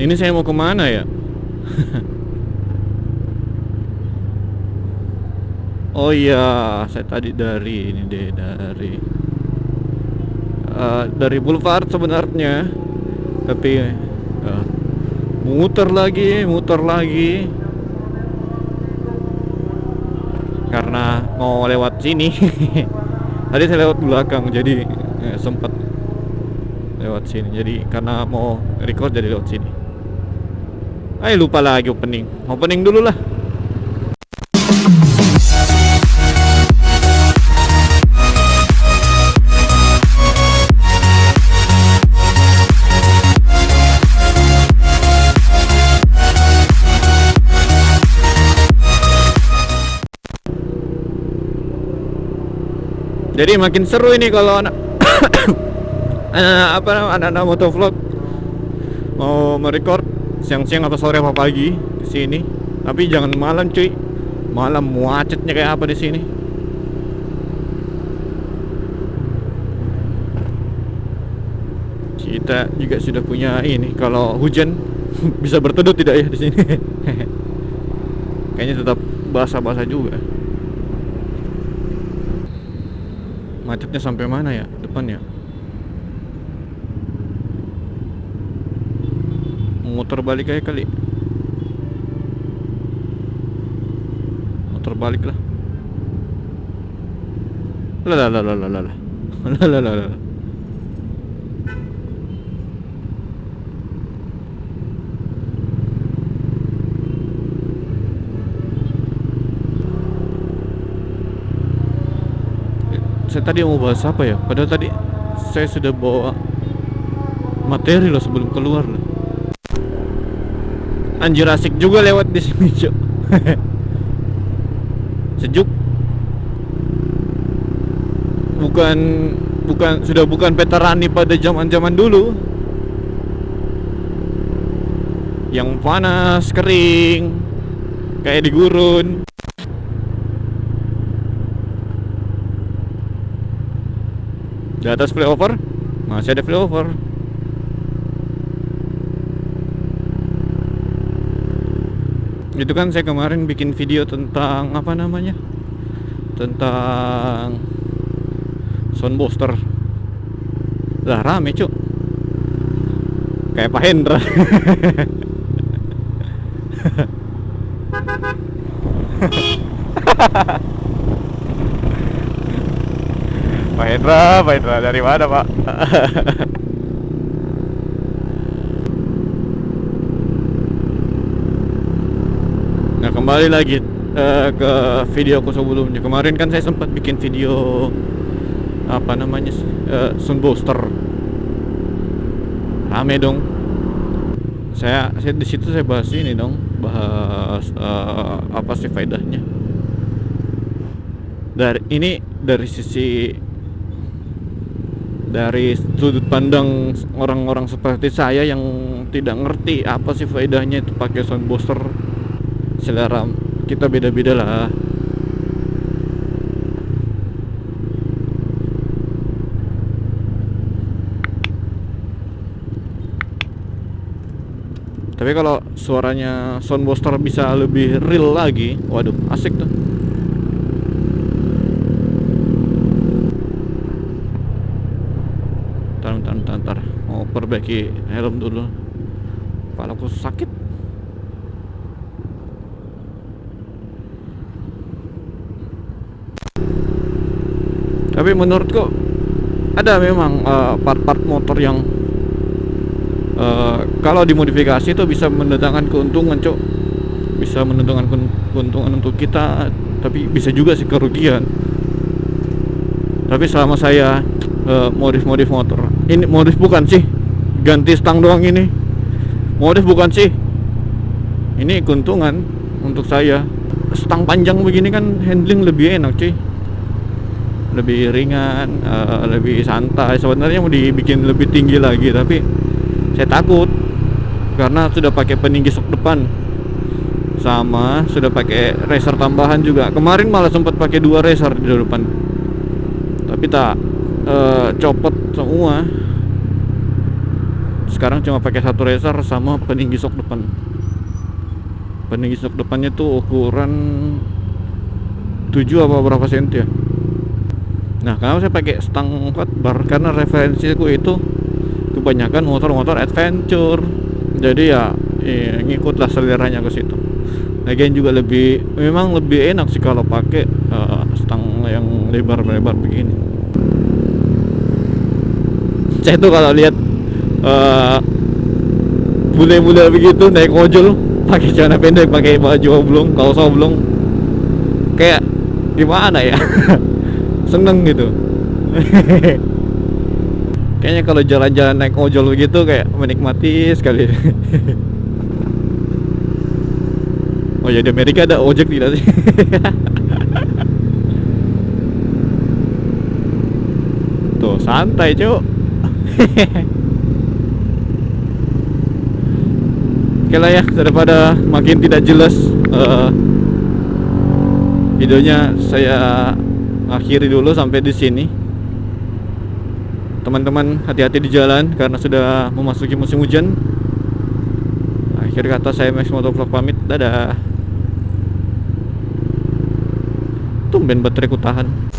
Ini saya mau kemana ya? Oh iya, saya tadi dari ini deh, dari Boulevard sebenarnya, tapi muter lagi karena mau lewat sini. Tadi saya lewat belakang, jadi sempat lewat sini. Jadi karena mau record jadi lewat sini. Lupa lagi opening dulu lah. Jadi makin seru ini kalau anak anak-anak motovlog mau merecord siang-siang atau sore apa pagi di sini. Tapi jangan malam cuy. Malam macetnya kayak apa di sini. Kita juga sudah punya ini, kalau hujan bisa berteduh tidak ya di sini? Kayaknya tetap basah-basah juga. Macetnya sampai mana ya depannya? Muter balik aja kali. Muter balik lah. Lah. Saya tadi mau bahas apa ya? Padahal tadi saya sudah bawa materi loh sebelum keluar loh. Anjir, asik juga lewat di sini, Cok. Sejuk. Bukan sudah bukan veterani pada zaman-zaman dulu. Yang panas, kering, kayak di gurun. Di atas flyover masih ada flyover. Itu kan saya kemarin bikin video tentang apa namanya, tentang sound booster. Lah rame cuk, kayak Pak Hendra. Pak Hendra dari mana Pak? Nah kembali lagi ke video aku sebelumnya. Kemarin kan saya sempat bikin video apa namanya, sound booster. Rame dong. Saya di situ saya bahas ini dong, bahas apa sih faedahnya. Dari sudut pandang orang-orang seperti saya yang tidak ngerti apa sih faedahnya itu pakai sound booster. Selera kita beda-beda lah. Tapi kalau suaranya sound booster bisa lebih real lagi, waduh asik tuh. Ntar mau perbaiki helm dulu, kepalaku sakit. Tapi menurutku ada memang part-part motor yang kalau dimodifikasi itu bisa mendatangkan keuntungan cok, bisa mendatangkan keuntungan untuk kita, tapi bisa juga sih kerugian. Tapi selama saya modif motor ini, modif bukan sih ganti stang doang, ini modif bukan sih, ini keuntungan untuk saya. Stang panjang begini kan handling lebih enak cuy, lebih ringan, lebih santai. Sebenarnya mau dibikin lebih tinggi lagi, tapi saya takut karena sudah pakai peninggi sok depan, sama sudah pakai racer tambahan juga. Kemarin malah sempat pakai 2 racer di depan, tapi tak copot semua. Sekarang cuma pakai satu racer sama peninggi sok depan. Peninggi sok depannya tuh ukuran 7 apa berapa senti ya. Nah, kenapa saya pakai stang quad bar? Karena referensiku itu kebanyakan motor-motor adventure. Jadi ya, ngikutlah seleranya ke situ. Lagian juga memang lebih enak sih kalau pakai stang yang lebar-lebar begini. Saya tuh kalau lihat bule-bule begitu naik ojol pakai celana pendek, pakai baju oblong, kaos oblong, kayak gimana ya? Seneng gitu. Kayaknya kalau jalan-jalan naik ojol begitu kayak menikmati sekali. Oh ya, di Amerika ada ojek tidak sih? Tuh santai cuk. Oke lah ya, daripada makin tidak jelas videonya, saya akhiri dulu sampai di sini. Teman-teman hati-hati di jalan karena sudah memasuki musim hujan. Akhir kata saya Max Motovlog pamit, dadah. Tumben baterai ku tahan.